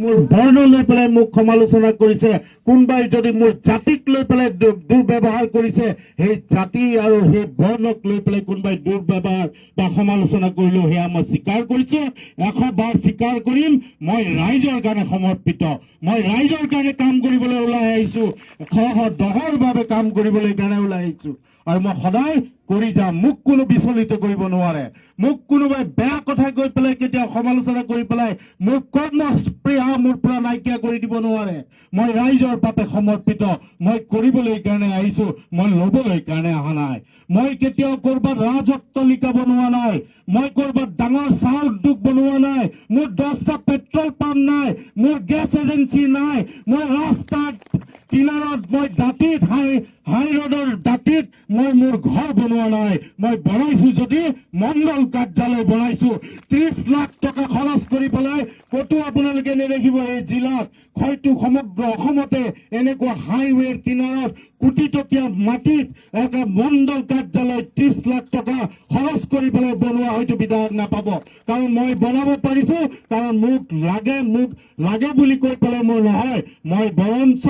মোৰ বৰ্ণ লৈ পেলাই মোক সমালোচনা কৰিছে, কোনোবাই যদি মোৰ জাতিক লৈ পেলাই দুৰ্ব্যৱহাৰ কৰিছে, সেই জাতি আৰু সেই বৰ্ণক লৈ পেলাই কোনোবাই দুৰ্ব্যৱহাৰ বা সমালোচনা কৰিলেও সেয়া মই স্বীকাৰ কৰিছো। 100 বাৰ স্বীকাৰ কৰিম। মই ৰাইজৰ কাৰণে সমৰ্পিত, মই ৰাইজৰ কাৰণে কাম কৰিবলৈ ওলাই আহিছো, দহৰ বাবে কাম কৰিবলৈ কাৰণে ওলাই আহিছো আৰু মই সদায় কৰি যাম। মোক কোনো বিচলিত কৰিব নোৱাৰে। মোক কোনোবাই বেয়া কথা কৈ পেলাই কেতিয়াও সমালোচনা কৰি পেলাই মোৰ কৰ্মস্পৃহা মোৰ পৰা নাইকিয়া কৰি দিব নোৱাৰে। মই ৰাইজৰ বাবে সমৰ্পিত। মই কৰিবলৈ কাৰণে আহিছো, মই লবলৈ কাৰণে অহা নাই। মই কেতিয়াও কৰবাত ৰাজত্বলিকা বনোৱা নাই, মই কৰবাত ডাঙৰ চাহ উদ্যোগ বনোৱা নাই, মোৰ 10টা পেট্ৰল পাম্প নাই, মোৰ গেছ এজেঞ্চি নাই, মই ৰাস্তাত কিনাৰত মই দাঁতিত হাই ৰোডৰ দাঁতিত মই মোৰ ঘৰ বনোৱা নাই। মই বনাইছো যদি মণ্ডল কাৰ্যালয় বনাইছো। 30 লাখ টকা খৰচ কৰি পেলাই কতো আপোনালোকে নেদেখিব এই জিলাত, হয়তো সমগ্ৰ অসমতে এনেকুৱা হাইৱেৰ কিনাৰত কোটি টকীয়া মাটিত এটা মণ্ডল কাৰ্যালয় 30 লাখ টকা খৰচ কৰি পেলাই বনোৱা হয়তো বিধায়ক নাপাব। কাৰণ মই বনাব পাৰিছো, কাৰণ মোক লাগে বুলি কৈ পেলাই মোৰ নহয়। মই বৰঞ্চ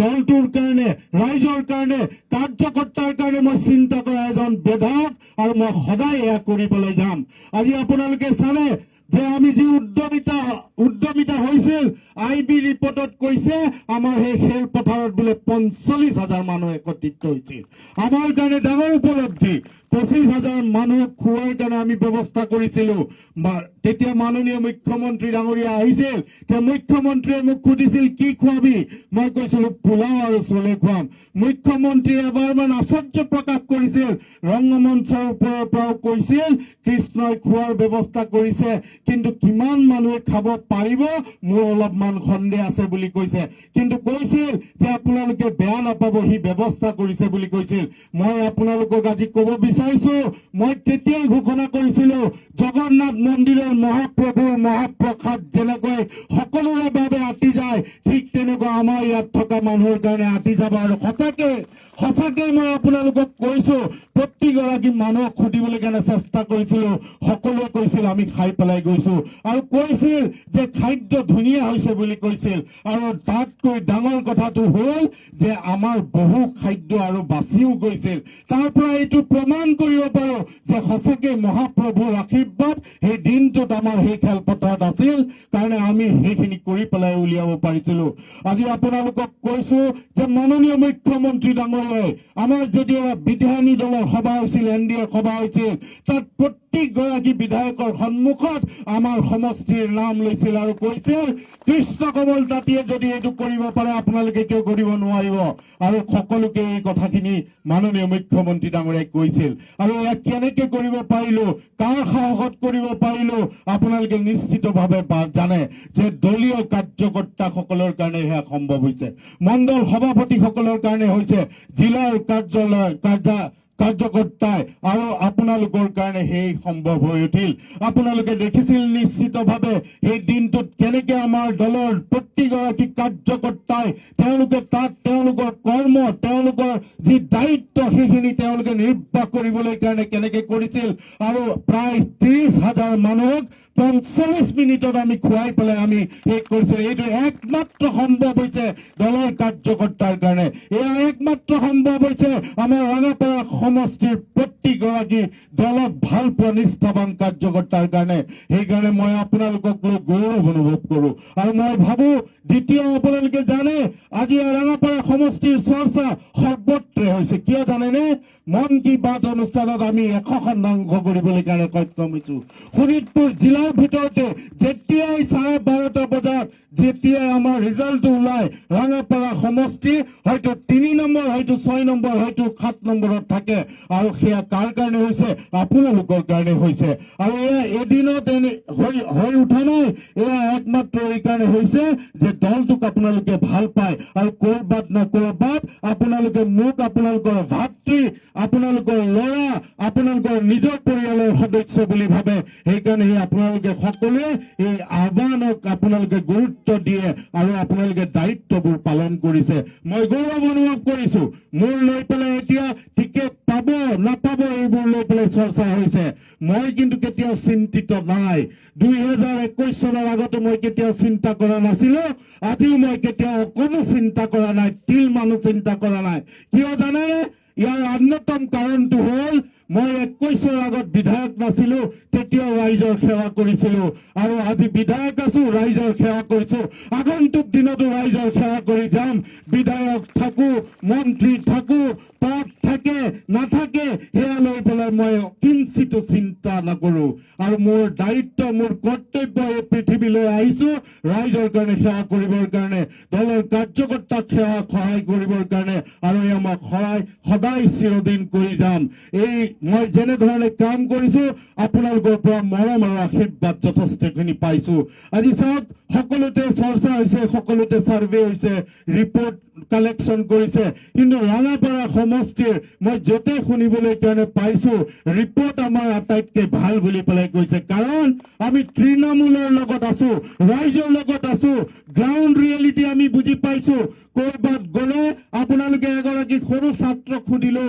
দলটোৰ কাৰণে, ৰাইজৰ কাৰণে, কাৰ্যকৰ্তাৰ কাৰণে মই চিন্তা কৰা এজন বিধায়ক আৰু মই সদায় এয়া কৰিবলৈ যাম। আজি আপোনালোকে চালে যে আমি যি উদ্যমিতা হৈছিল, IB ৰিপৰ্টত কৈছে আমাৰ সেই খেলপথাৰত বোলে 45,000 মানুহ একত্ৰিত হৈছিল। আমাৰ কাৰণে ডাঙৰ উপলব্ধি। 25,000 মানুহক খোৱাৰ কাৰণে আমি ব্যৱস্থা কৰিছিলো। তেতিয়া মাননীয় মুখ্যমন্ত্ৰী ডাঙৰীয়া আহিছিল, তেওঁ মুখ্যমন্ত্ৰীয়ে মোক সুধিছিল কি খুৱাবি, মই কৈছিলো পোলাও আৰু চলে খুৱাম। মুখ্যমন্ত্ৰীয়ে এবাৰমান আশ্চৰ্য প্ৰকাশ কৰিছিল, ৰংগমঞ্চৰ ওপৰৰ পৰাও কৈছিল কৃষ্ণই খোৱাৰ ব্যৱস্থা কৰিছে, কিন্তু কিমান মানুহে খাব পাৰিব মোৰ অলপমান সন্দেহ আছে বুলি কৈছে। কিন্তু কৈছিল যে আপোনালোকে বেয়া নাপাব, সি ব্যৱস্থা কৰিছে বুলি কৈছিল। মই আপোনালোকক আজি কব বিচাৰিছো, মই তেতিয়াই ঘোষণা কৰিছিলো জগন্নাথ মন্দিৰৰ মহাপ্ৰভুৰ মহাপ্ৰসাদ যেনেকৈ সকলোৰে বাবে আঁতি যায়, ঠিক তেনেকুৱা আমাৰ ইয়াত থকা মানুহৰ কাৰণে আঁতি যাব। আৰু সঁচাকে মই আপোনালোকক কৈছো, প্ৰতিগৰাকী মানুহক সুধিবলৈ কাৰণে চেষ্টা কৰিছিলো, সকলোৱে কৈছিল আমি খাই পেলাই গৈছো আৰু কৈছিল যে খাদ্য ধুনীয়া হৈছে বুলি কৈছিল। আৰু তাতকৈ ডাঙৰ কথাটো হ'ল যে আমাৰ বহু খাদ্য আৰু বাচিও গৈছিল। তাৰ পৰা এইটো প্ৰমাণ কৰিব পাৰো যে সঁচাকে মহাপ্ৰভুৰ আশীৰ্বাদ সেই দিনটোত আমাৰ সেই খেলপথাৰত আছিল কাৰণে আমি সেইখিনি কৰি পেলাই উলিয়াব পাৰিছিলো। আজি আপোনালোকক কৈছো যে মাননীয় মুখ্যমন্ত্ৰী ডাঙৰীয়াই আমাৰ যদিও বিধায়িনী দলৰ সভা হৈছিল, NDA সভা হৈছিল, তাত প্ৰত্যেকগৰাকী বিধায়কৰ সন্মুখত আমাৰ সমষ্টিৰ নাম লৈছিল আৰু কৈছিল কৃষ্ণ কমল জাতিয়ে যদি এইটো কৰিব পাৰে আপোনালোকে কিয় কৰিব নোৱাৰিব। আৰু সকলোকে এই কথাখিনি মাননীয় মুখ্যমন্ত্ৰী ডাঙৰীয়াই কৈছিল। আৰু এয়া কেনেকে কৰিব পাৰিলো, কাৰ সাহসত কৰিব পাৰিলো, আপোনালোকে নিশ্চিতভাৱে জানে যে দলীয় কাৰ্যকৰ্তাসকলৰ কাৰণে সেয়া সম্ভৱ হৈছে, মণ্ডল সভাপতিসকলৰ কাৰণে হৈছে, জিলাৰ কাৰ্যকৰ্তাই আৰু আপোনালোকৰ কাৰণে সেই সম্ভৱ হৈ উঠিল। আপোনালোকে দেখিছিল নিশ্চিতভাৱে সেই দিনটোত কেনেকে আমাৰ দলৰ প্ৰতিগৰাকী কাৰ্যকৰ্তাই তেওঁলোকে তাত তেওঁলোকৰ কৰ্ম, তেওঁলোকৰ যি দায়িত্ব সেইখিনি তেওঁলোকে নিৰ্বাহ কৰিবলৈ কাৰণে কেনেকে কৰিছিল। আৰু প্ৰায় 30,000 মানুহক 45 মিনিটত আমি খুৱাই পেলাই আমি শেষ কৰিছিলো। এইটো একমাত্ৰ সম্ভৱ হৈছে দলৰ কাৰ্যকৰ্তাৰ কাৰণে, এয়া একমাত্ৰ সম্ভৱ হৈছে আমাৰ ৰঙাপাৰা সমষ্টিৰ প্ৰতিগৰাকী দলক ভাল পোৱা নিষ্ঠাবান কাৰ্যকৰ্তাৰ কাৰণে। সেইকাৰণে মই আপোনালোকক লৈ গৌৰৱ অনুভৱ কৰো। আৰু মই ভাবো দ্বিতীয়, আপোনালোকে জানে আজি ৰঙাপাৰা সমষ্টিৰ চৰ্চা সৰ্বত্ৰে হৈছে। কিয় জানেনে? মন কি বাত অনুষ্ঠানত আমি 100 শতাংশ কৰিবলৈ কাৰণে সক্ষম হৈছো। শোণিতপুৰ জিলাৰ ভিতৰতে যেতিয়াই 12:30 বজাত যেতিয়াই আমাৰ ৰিজাল্টটো ওলাই, ৰঙাপাৰা সমষ্টি হয়তো 3 নম্বৰ, হয়তো 6 নম্বৰ, হয়তো 7 নম্বৰত থাকে। আৰু সেয়া কাৰ কাৰণে হৈছে? আপোনালোকৰ কাৰণে হৈছে। আৰু এয়া এদিনত হৈ উঠা নাই, এয়া একমাত্ৰ এই কাৰণে হৈছে যে দলটোক আপোনালোকে ভাল পায় আৰু কৰবাত না কৰবাত আপোনালোকে মোক আপোনালোকৰ ভাতৃ, আপোনালোকৰ ল'ৰা, আপোনালোকৰ নিজৰ পৰিয়ালৰ সদস্য বুলি ভাবে। সেইকাৰণে আপোনালোকে সকলোৱে এই আহ্বানক আপোনালোকে গুৰুত্ব দিয়ে আৰু আপোনালোকে দায়িত্ববোৰ পালন কৰিছে। মই গৌৰৱ অনুভৱ কৰিছো। মোৰ লৈ পেলাই এতিয়া টিকেট পাব নাপাব এইবোৰ লৈ পেলাই চৰ্চা হৈছে। মই কিন্তু কেতিয়াও চিন্তিত নাই। 2021 চনৰ আগতে মই কেতিয়াও চিন্তা কৰা নাছিলো, আজিও মই কেতিয়াও কোনো চিন্তা কৰা নাই, তিল মানুহ চিন্তা কৰা নাই। কিয় জানেনে? ইয়াৰ অন্যতম কাৰণটো হ'ল মই 21 আগত বিধায়ক নাছিলো, তেতিয়াও ৰাইজৰ সেৱা কৰিছিলো, আৰু আজি বিধায়ক আছো, ৰাইজৰ সেৱা কৰিছো, আগন্তুক দিনতো ৰাইজৰ সেৱা কৰি যাম। বিধায়ক থাকো, মন্ত্ৰী থাকো, পদ থাকে নাথাকে সেয়া লৈ পেলাই মই কিঞ্চিতো চিন্তা নকৰো। আৰু মোৰ দায়িত্ব, মোৰ কৰ্তব্য, এই পৃথিৱীলৈ আহিছো ৰাইজৰ কাৰণে সেৱা কৰিবৰ কাৰণে, দলৰ কাৰ্যকৰ্তাক সহায় কৰিবৰ কাৰণে, আৰু এই আমাক সদায় চিৰদিন কৰি যাম। এই মই যেনেধৰণে কাম কৰিছো আপোনালোকৰ পৰা মৰম আৰু আশীৰ্বাদ যথেষ্টখিনি পাইছো। আজি চাওক, সকলোতে চৰ্চা হৈছে, সকলোতে চাৰ্ভে হৈছে, ৰিপৰ্ট কালেকশ্যন কৰিছে, কিন্তু ৰাঙাপাৰা সমষ্টিৰ মই য'তে শুনিবলৈ কাৰণে পাইছো ৰিপৰ্ট আমাৰ আটাইতকৈ ভাল বুলি পেলাই কৈছে। কাৰণ আমি তৃণমূলৰ লগত আছো, ৰাইজৰ লগত আছো, গ্ৰাউণ্ড ৰিয়েলিটি আমি বুজি পাইছো। ক'ৰবাত গ'লে আপোনালোকে এগৰাকী সৰু ছাত্ৰক সুধিলো